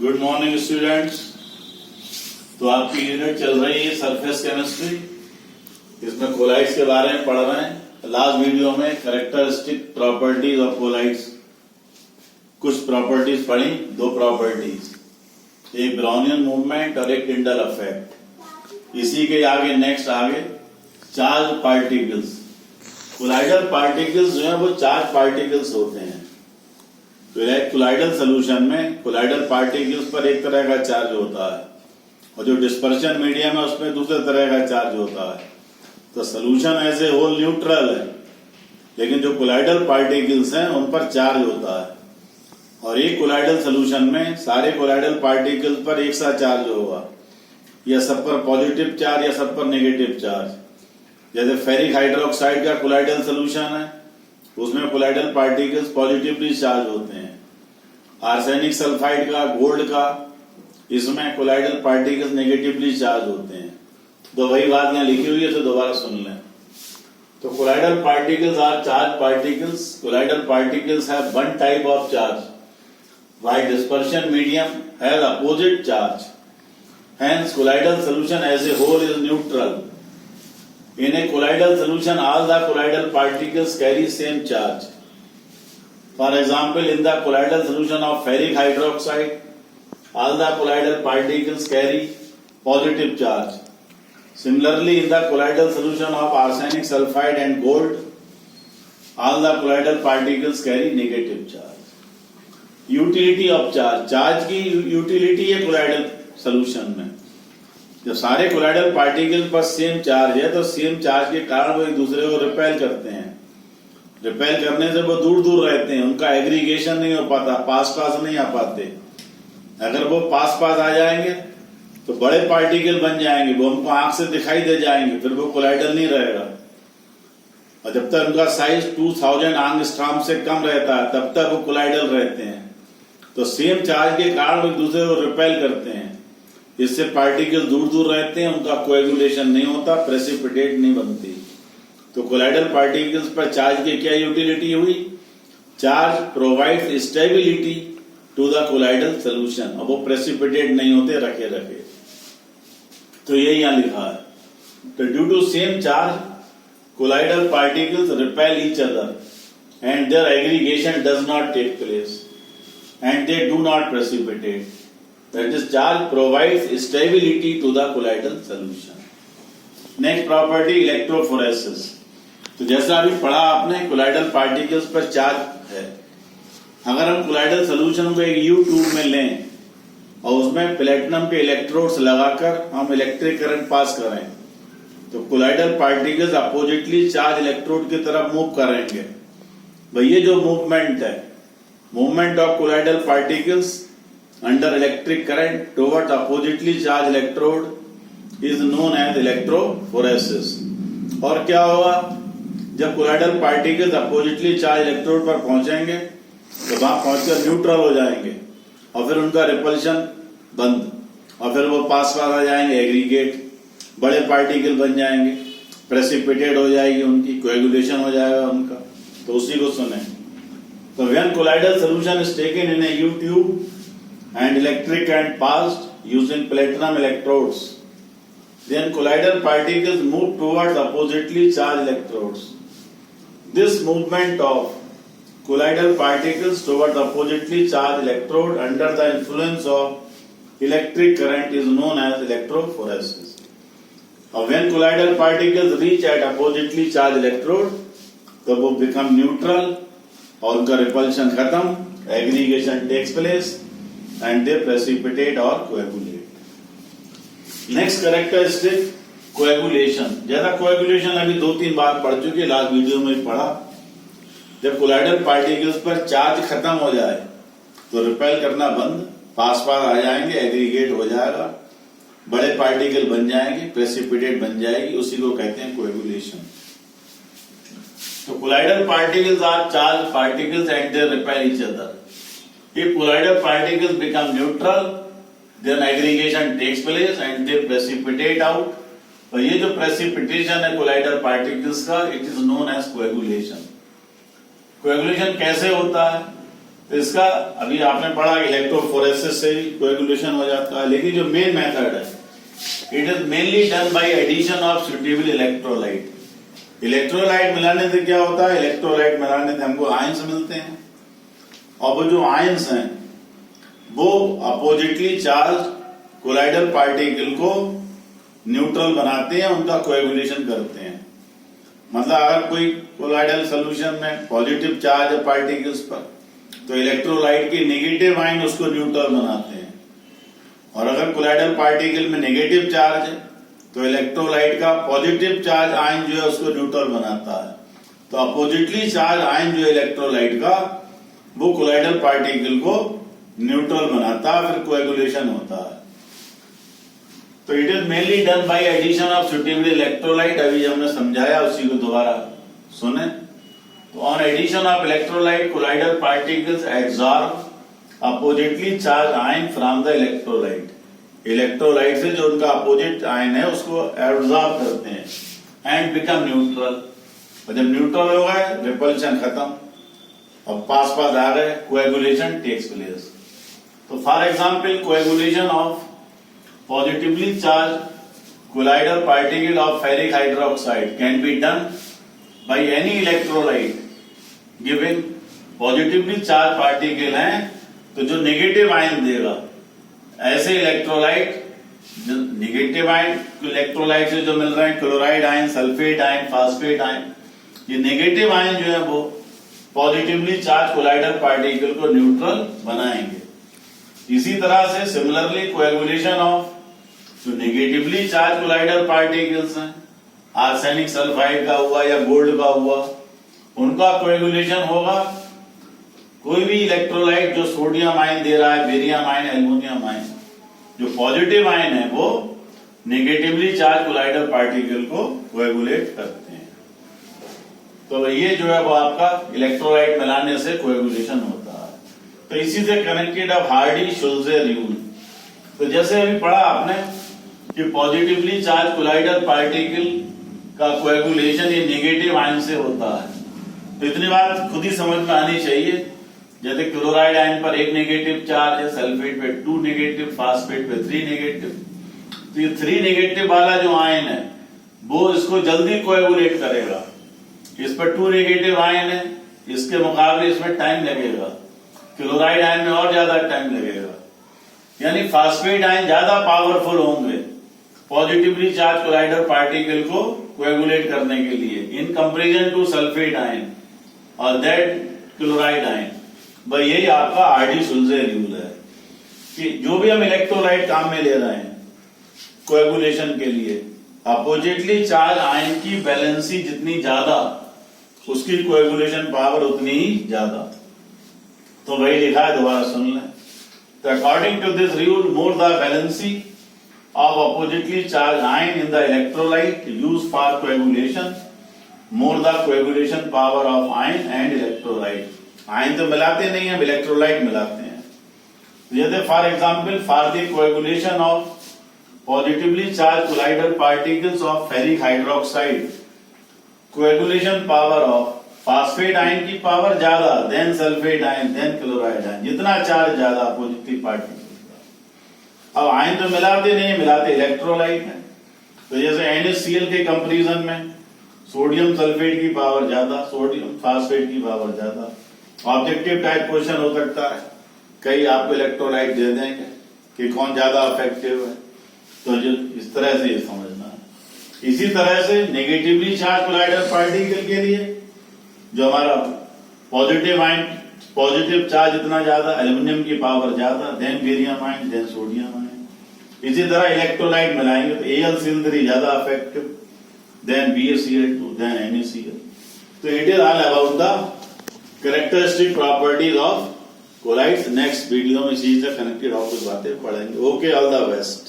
Good morning students. तो आपकी unit चल रही है सरफेस केमिस्ट्री। इसमें कोलाइड्स के बारे में पढ़ रहे हैं। लास्ट वीडियो में कैरेक्टरिस्टिक प्रॉपर्टीज ऑफ कोलाइड्स कुछ प्रॉपर्टीज पढ़ी, दो प्रॉपर्टीज, एक ब्राउनियन मूवमेंट और एक टिंडल इफेक्ट। इसी के आगे नेक्स्ट आगे चार्ज पार्टिकल्स। कोलाइडल पार्टिकल्स जो है वो चार्ज पार्टिकल्स होते हैं। तो एक कोलाइडल सोल्यूशन में कोलाइडल पार्टिकल्स पर एक तरह का चार्ज होता है और जो डिस्पर्शन मीडियम है उसमें दूसरे तरह का चार्ज होता है। तो solution as a whole neutral है, लेकिन जो कोलाइडल पार्टिकल्स हैं उन पर चार्ज होता है। और एक कोलाइडल सोल्यूशन में सारे कोलाइडल पार्टिकल्स पर एक सा चार्ज होगा, या सब पर पॉजिटिव चार्ज या सब पर नेगेटिव चार्ज। जैसे फेरिक हाइड्रोक्साइड का कोलाइडल सोल्यूशन है, उसमें कोलाइडल पार्टिकल्स पॉजिटिवली चार्ज होते हैं। आर्सेनिक सल्फाइड का, गोल्ड का, इसमें कोलाइडल पार्टिकल्स नेगेटिवली चार्ज होते हैं। तो वही बात यहाँ लिखी हुई है, तो दोबारा सुन लें। तो colloidal particles are charge particles. Colloidal particles have one type of charge, while dispersion medium has opposite charge. Hence, colloidal solution as a whole is neutral. In a colloidal solution, all the colloidal particles carry same charge. For example, in the colloidal solution of ferric hydroxide, all the colloidal particles carry positive charge. Similarly, in the colloidal solution of arsenic sulfide and gold, all the colloidal particles carry negative charge. Utility of charge, charge की utility है colloidal solution में। जब सारे colloidal particle पर same charge है तो same charge के कारण वो एक दूसरे को रिपेल करते हैं। रिपेल करने से वो दूर दूर रहते हैं, उनका एग्रीगेशन नहीं हो पाता, पास पास नहीं आ पाते। अगर वो पास पास आ जाएंगे तो बड़े पार्टिकल बन जाएंगे, वो हमको आंख से दिखाई दे जाएंगे, फिर वो कोलाइडल नहीं रहेगा। और जब तक उनका साइज 2000 एंगस्ट्रॉम से कम रहता है तब तक वो कोलाइडल रहते हैं। तो सेम चार्ज के कारण एक दूसरे को रिपेल करते हैं, इससे पार्टिकल दूर दूर रहते हैं, उनका कोएगुलेशन नहीं होता, प्रेसिपिटेट नहीं बनती। तो कोलाइडल पार्टिकल्स पर चार्ज की क्या यूटिलिटी हुई? Charge provides stability to the colloidal solution. अब वो प्रेसिपिटेट नहीं होते रखे रखे। तो ये यहां लिखा है। तो due to same charge colloidal particles repel each other and their aggregation does not take place and they do not precipitate. That is, charge provides stability to the colloidal solution. Next property, electrophoresis. तो जैसा अभी पढ़ा आपने, colloidal particles पर charge है। अगर हम colloidal solution को एक U ट्यूब में लें और उसमें प्लेटिनम के इलेक्ट्रोड्स लगाकर हम इलेक्ट्रिक करंट पास करें तो colloidal particles oppositely charge electrode की तरफ मूव करेंगे। भाई ये जो मूवमेंट है, movement of colloidal particles under electric current toward oppositely charged electrode is known as electrophoresis. और क्या होगा? जब colloidal particles oppositely charged electrode पर पहुंचेंगे तो वहां पहुंचकर न्यूट्रल हो जाएंगे और फिर उनका रिपल्शन बंद, और फिर वो पास पास आ जाएंगे, एग्रीगेट, बड़े पार्टिकल बन जाएंगे, प्रेसिपिटेट हो जाएगी, उनकी कोएगुलेशन हो जाएगा उनका। तो उसी को सुने। So when colloidal solution is taken in a U tube and electric current passed using platinum electrodes, then colloidal particles move towards oppositely charged electrodes. This movement of colloidal particles towards oppositely charged electrode under the influence of electric current is known as electrophoresis. When colloidal particles reach at oppositely charged electrode, तो वो become neutral और उनका repulsion खत्म, aggregation takes place and they precipitate और coagulate. Next characteristic, coagulation. जैसा coagulation अभी 2-3 बार पढ़ चुके, लास्ट वीडियो में पढ़ा। जब कोलाइडल पार्टिकल्स पर चार्ज खत्म हो जाए तो रिपेल करना बंद, पास पास आ जाएंगे, एग्रीगेट हो जाएगा, बड़े पार्टिकल बन जाएंगे, प्रेसिपिटेट बन जाएगी, उसी को कहते हैं coagulation. So colloidal particles are charged particles and they repel each other. If colloidal particles become neutral, then aggregation takes place and they precipitate out. और ये जो precipitation है colloidal particles का, it is known as coagulation. Coagulation कैसे होता है? तो इसका अभी आपने पढ़ा इलेक्ट्रोफोरेसिस से कोएगुलेशन हो जाता है, लेकिन जो मेन मेथड है it is mainly done by addition of suitable electrolyte. Electrolyte मिलाने से क्या होता है, इलेक्ट्रोलाइट मिलाने से हमको आयंस मिलते हैं, और वो जो आयंस हैं वो अपोजिटली चार्ज कोलाइडल पार्टिकल को न्यूट्रल बनाते हैं, उनका कोएगुलेशन करते हैं। मतलब अगर कोई कोलाइडल सॉल्यूशन में पॉजिटिव चार्ज है पार्टिकल्स पर, तो इलेक्ट्रोलाइट की नेगेटिव आयन उसको न्यूट्रल बनाते हैं, और अगर कोलाइडल पार्टिकल में नेगेटिव चार्ज है तो इलेक्ट्रोलाइट का पॉजिटिव चार्ज आयन जो है उसको न्यूट्रल बनाता है। तो अपोजिटली चार्ज आयन जो है इलेक्ट्रोलाइट का वो कोलाइडल पार्टिकल को न्यूट्रल बनाता है, फिर कोएगुलेशन होता है। तो it is mainly done by addition of suitable electrolyte. अभी हमने समझाया, उसी को दोबारा सुने। तो on addition of electrolyte colloidal particles absorb oppositely charge ion from the electrolyte. Electrolyte से जो उनका अपोजिट आयन है उसको एब्सॉर्ब करते हैं एंड बिकम न्यूट्रल। और जब न्यूट्रल हो गए रिपल्शन खत्म, और पास पास आ गए, कोएगुलेशन टेक्स प्लेस। तो for example coagulation of positively charge colloidal particle of ferric hydroxide can be done by any electrolyte giving positively charge particle हैं तो जो नेगेटिव आयन देगा, ऐसे इलेक्ट्रोलाइट जो नेगेटिव आयन इलेक्ट्रोलाइट से जो मिल रहे हैं chloride ion, sulphate ion, phosphate ion, ये नेगेटिव आयन जो है वो पॉजिटिवली चार्ज कोलाइडल पार्टिकल को न्यूट्रल बनाएंगे। इसी तरह से सिमिलरली कोएगुलेशन ऑफ जो नेगेटिवली चार्ज कोलाइडल पार्टिकल्स हैं, आर्सेनिक सल्फाइड का हुआ या गोल्ड का हुआ, उनका कोएगुलेशन होगा कोई भी इलेक्ट्रोलाइट जो सोडियम आयन दे रहा है, बेरियम आयन, एल्युमिनियम आयन, जो पॉजिटिव आयन है वो नेगेटिवली चार्ज कोलाइडल पार्टिकल को कोएगुलेट करते हैं। तो ये जो है वो आपका इलेक्ट्रोलाइट मिलाने से कोएगुलेशन होता है। तो इसी से कनेक्टेड अब हार्डी-शुल्ज़े रूल। तो जैसे अभी पढ़ा आपने कि पॉजिटिवली चार्ज कोलाइडल पार्टिकल का कोएगुलेशन ये नेगेटिव आयन से होता है। तो इतनी बात खुद ही समझ में आनी चाहिए। जैसे क्लोराइड आयन पर 1 नेगेटिव चार्ज है, सल्फेट पे 2 नेगेटिव, फास्फेट पे 3 नेगेटिव। तो ये 3 नेगेटिव वाला जो आयन है वो इसको जल्दी कोएगुलेट करेगा। इस पर 2 नेगेटिव आयन है, इसके मुकाबले इसमें टाइम लगेगा। क्लोराइड आयन में और ज्यादा टाइम लगेगा। यानी फास्फेट आयन ज्यादा पावरफुल होंगे पॉजिटिवली चार्ज कोलाइडल पार्टिकल को कोएगुलेट करने के लिए in comparison to sulphate ion और दैट क्लोराइड आयन। भाई यही आपका हार्डी-शुल्ज़े रूल है कि जो भी हम इलेक्ट्रोलाइट काम में ले रहे हैं कोएगुलेशन के लिए, अपोजिटली चार्ज आयन की बैलेंसी जितनी ज्यादा उसकी कोएगुलेशन पावर उतनी ही ज्यादा। तो वही लिखा है, दोबारा सुन लें। तो according to this rule more the valency of oppositely charged ion in the electrolyte used for coagulation, more the coagulation power of ion and electrolyte. Ion तो मिलाते नहीं है, इलेक्ट्रोलाइट मिलाते हैं। जैसे for example for the coagulation of positively charge colloidal particles of ferric hydroxide, coagulation power of phosphate ion की power ज्यादा than sulphate ion than chloride ion. जितना चार्ज ज्यादा पॉजिटिव पार्टिकल। अब आयन तो मिलाते नहीं, मिलाते इलेक्ट्रोलाइट है। तो जैसे NaCl के कंपैरिजन में सोडियम सल्फेट की पावर ज्यादा, सोडियम फास्फेट की पावर ज्यादा। ऑब्जेक्टिव टाइप क्वेश्चन हो सकता है, कई आपको इलेक्ट्रोलाइट दे देंगे कि कौन ज्यादा इफेक्टिव है। तो जो इस तरह से ये समझना है। इसी तरह से नेगेटिवली चार्ज कोलाइडल पार्टिकल के लिए जो हमारा पॉजिटिव आयन, पॉजिटिव चार्ज इतना ज्यादा, एल्युमिनियम की पावर ज्यादा, than barium ion, than sodium ion. इसी तरह इलेक्ट्रोलाइट मिलाएंगे तो AlCl3 ज्यादा effective, than BaCl2, than NaCl। तो it is all about the characteristic properties of colloids. Next video में इसी से कनेक्टेड और कुछ बातें पढ़ेंगे। Okay, all the best.